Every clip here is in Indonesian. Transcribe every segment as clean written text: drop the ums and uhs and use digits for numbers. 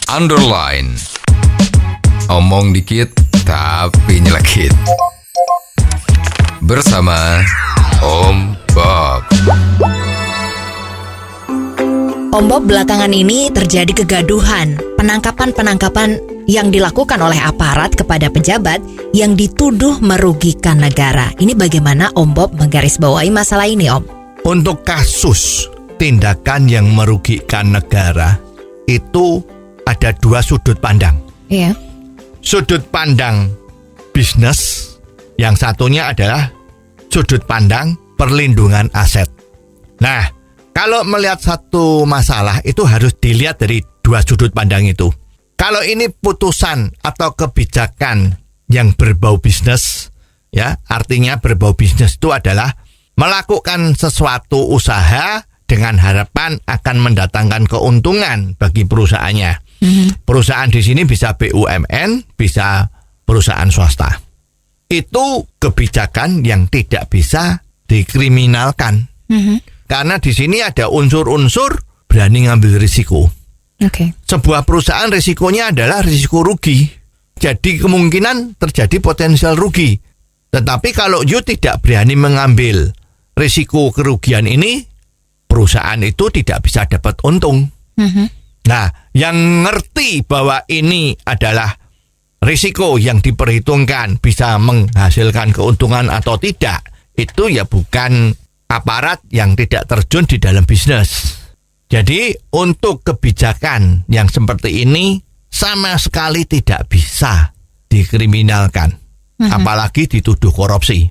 Underline. Omong dikit tapi nyelekit. Bersama Om Bob. Om Bob, belakangan ini terjadi kegaduhan, penangkapan yang dilakukan oleh aparat kepada pejabat yang dituduh merugikan negara. Ini bagaimana Om Bob menggarisbawahi masalah ini, Om? Untuk kasus tindakan yang merugikan negara, itu ada dua sudut pandang. Iya. Sudut pandang bisnis, yang satunya adalah sudut pandang perlindungan aset. Nah, kalau melihat satu masalah itu harus dilihat dari dua sudut pandang itu. Kalau ini putusan atau kebijakan yang berbau bisnis, ya, artinya berbau bisnis itu adalah melakukan sesuatu usaha dengan harapan akan mendatangkan keuntungan bagi perusahaannya. Perusahaan di sini bisa BUMN, bisa perusahaan swasta. Itu kebijakan yang tidak bisa dikriminalkan. Karena di sini ada unsur-unsur berani ngambil risiko. Sebuah perusahaan risikonya adalah risiko rugi. Jadi kemungkinan terjadi potensial rugi. Tetapi kalau you tidak berani mengambil risiko kerugian ini, perusahaan itu tidak bisa dapat untung. Nah, yang ngerti bahwa ini adalah risiko yang diperhitungkan bisa menghasilkan keuntungan atau tidak, itu ya bukan aparat yang tidak terjun di dalam bisnis. Jadi untuk kebijakan yang seperti ini sama sekali tidak bisa dikriminalkan, apalagi dituduh korupsi.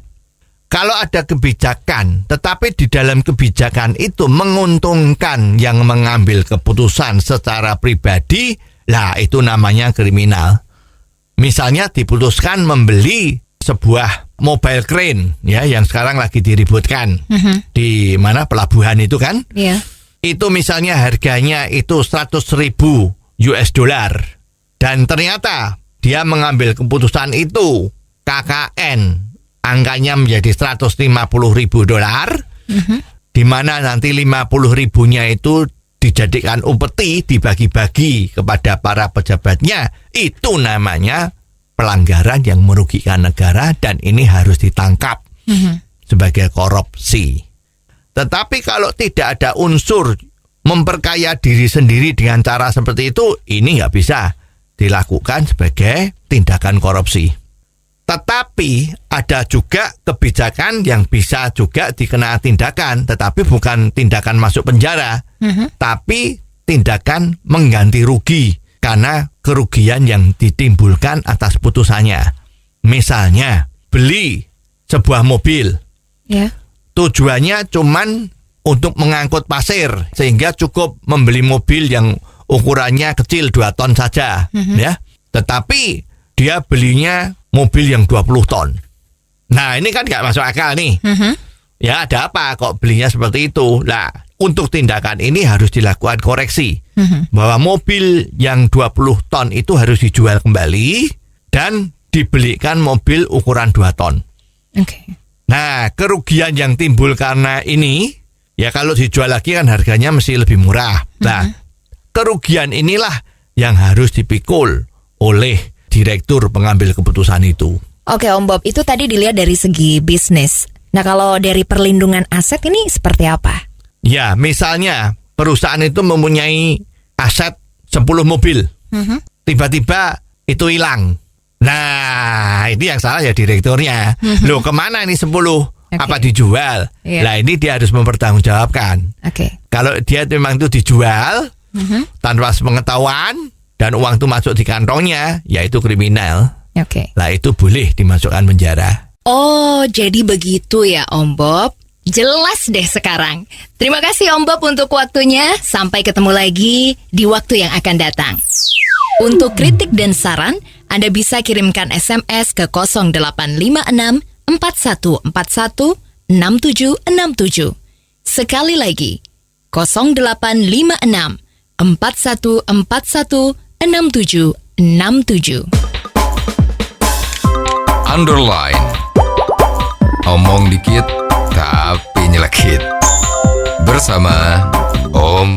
Kalau ada kebijakan, tetapi di dalam kebijakan itu menguntungkan yang mengambil keputusan secara pribadi, lah itu namanya kriminal. Misalnya diputuskan membeli sebuah mobile crane, ya, yang sekarang lagi diributkan di mana pelabuhan itu kan? Iya. Itu misalnya harganya itu 100.000 US dollar, dan ternyata dia mengambil keputusan itu KKN. Angkanya menjadi 150.000 dolar, di mana nanti 50.000-nya itu dijadikan upeti, dibagi-bagi kepada para pejabatnya. Itu namanya pelanggaran yang merugikan negara dan ini harus ditangkap sebagai korupsi. Tetapi kalau tidak ada unsur memperkaya diri sendiri dengan cara seperti itu, ini nggak bisa dilakukan sebagai tindakan korupsi. Tetapi ada juga kebijakan yang bisa juga dikena tindakan, tetapi bukan tindakan masuk penjara, tapi tindakan mengganti rugi karena kerugian yang ditimbulkan atas putusannya. Misalnya beli sebuah mobil, tujuannya cuman untuk mengangkut pasir, sehingga cukup membeli mobil yang ukurannya kecil 2 ton saja, ya. Tetapi dia belinya mobil yang 20 ton. Nah, ini kan gak masuk akal nih. Ya, ada apa kok belinya seperti itu? Nah, untuk tindakan ini harus dilakukan koreksi. Bahwa mobil yang 20 ton itu harus dijual kembali dan dibelikan mobil ukuran 2 ton. Nah, kerugian yang timbul karena ini, ya kalau dijual lagi kan harganya mesti lebih murah. Nah, kerugian inilah yang harus dipikul oleh direktur pengambil keputusan itu. Oke, Om Bob, itu tadi dilihat dari segi bisnis. Nah, kalau dari perlindungan aset ini seperti apa? Ya, misalnya perusahaan itu mempunyai aset 10 mobil. Tiba-tiba itu hilang. Nah, ini yang salah ya direkturnya. Loh, kemana ini 10? Apa dijual? Nah, ini dia harus mempertanggungjawabkan. Kalau dia memang itu dijual tanpa sepengetahuan dan uang itu masuk di kantongnya, ya itu kriminal. Lah itu boleh dimasukkan penjara. Oh, jadi begitu ya Om Bob. Jelas deh sekarang. Terima kasih Om Bob untuk waktunya. Sampai ketemu lagi di waktu yang akan datang. Untuk kritik dan saran, Anda bisa kirimkan SMS ke 0856 4141 6767. Sekali lagi, 0856 4141 6767. Underline. Omong dikit tapi nyelekit. Bersama Om